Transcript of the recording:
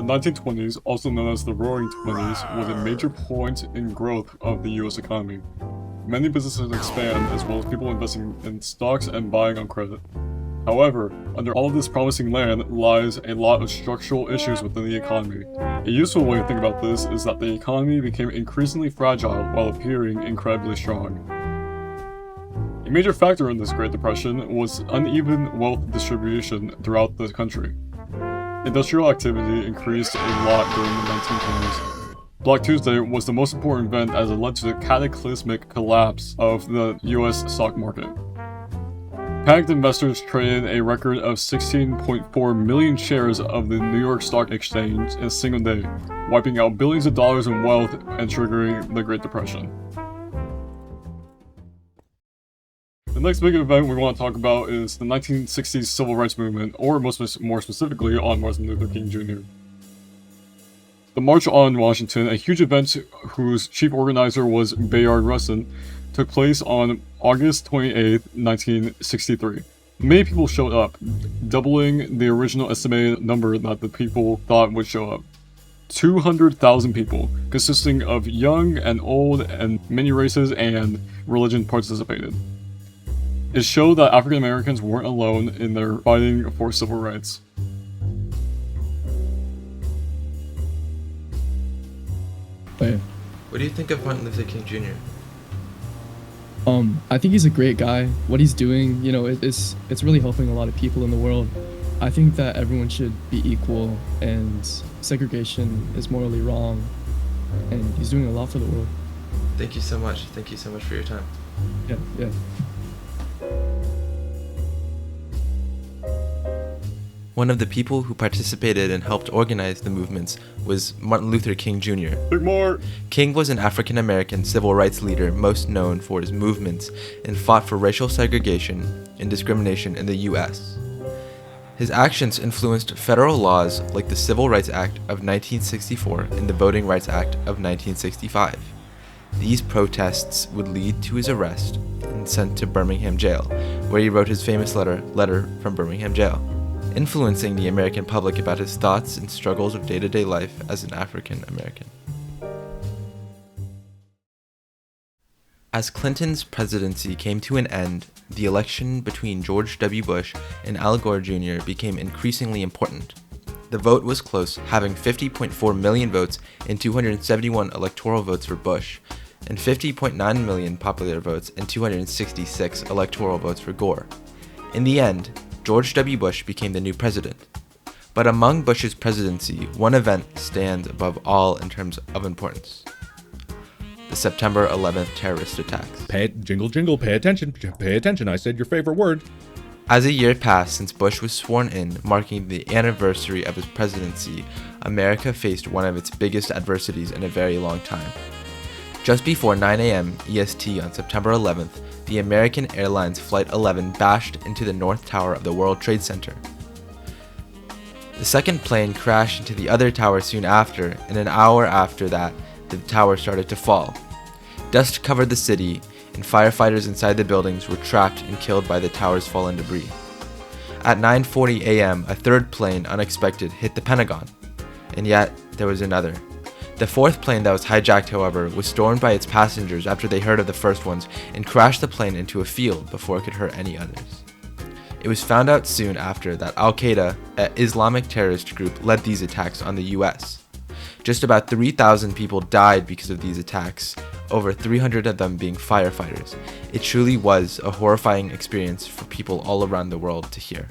1920s, also known as the Roaring Twenties, was a major point in growth of the US economy. Many businesses expand, as well as people investing in stocks and buying on credit. However, under all of this promising land lies a lot of structural issues within the economy. A useful way to think about this is that the economy became increasingly fragile while appearing incredibly strong. A major factor in this Great Depression was uneven wealth distribution throughout the country. Industrial activity increased a lot during the 1920s. Black Tuesday was the most important event as it led to the cataclysmic collapse of the US stock market. Panicked investors traded a record of 16.4 million shares of the New York Stock Exchange in a single day, wiping out billions of dollars in wealth and triggering the Great Depression. The next big event we want to talk about is the 1960s Civil Rights Movement, or more specifically on Martin Luther King Jr. The March on Washington, a huge event whose chief organizer was Bayard Rustin, took place on August 28, 1963. Many people showed up, doubling the original estimated number that the people thought would show up. 200,000 people, consisting of young and old and many races and religion participated. It showed that African Americans weren't alone in their fighting for civil rights. What do you think of Martin Luther King Jr.? I think he's a great guy. What he's doing, it's really helping a lot of people in the world. I think that everyone should be equal, and segregation is morally wrong, and he's doing a lot for the world. Thank you so much. Thank you so much for your time. Yeah. One of the people who participated and helped organize the movements was Martin Luther King Jr. King was an African-American civil rights leader most known for his movements and fought for racial segregation and discrimination in the U.S. His actions influenced federal laws like the Civil Rights Act of 1964 and the Voting Rights Act of 1965. These protests would lead to his arrest and sent to Birmingham jail, where he wrote his famous letter from Birmingham jail, influencing the American public about his thoughts and struggles of day-to-day life as an African American. As Clinton's presidency came to an end, the election between George W. Bush and Al Gore Jr. became increasingly important. The vote was close, having 50.4 million votes and 271 electoral votes for Bush, and 50.9 million popular votes and 266 electoral votes for Gore. In the end, George W. Bush became the new president. But among Bush's presidency, one event stands above all in terms of importance: the September 11th terrorist attacks. Jingle, jingle, pay attention, I said your favorite word. As a year passed since Bush was sworn in, marking the anniversary of his presidency, America faced one of its biggest adversities in a very long time. Just before 9 a.m. EST on September 11th, the American Airlines Flight 11 bashed into the North Tower of the World Trade Center. The second plane crashed into the other tower soon after, and an hour after that, the tower started to fall. Dust covered the city, and firefighters inside the buildings were trapped and killed by the tower's fallen debris. At 9:40 a.m., a third plane, unexpected, hit the Pentagon. And yet, there was another. The fourth plane that was hijacked, however, was stormed by its passengers after they heard of the first ones and crashed the plane into a field before it could hurt any others. It was found out soon after that Al-Qaeda, an Islamic terrorist group, led these attacks on the US. Just about 3,000 people died because of these attacks, over 300 of them being firefighters. It truly was a horrifying experience for people all around the world to hear.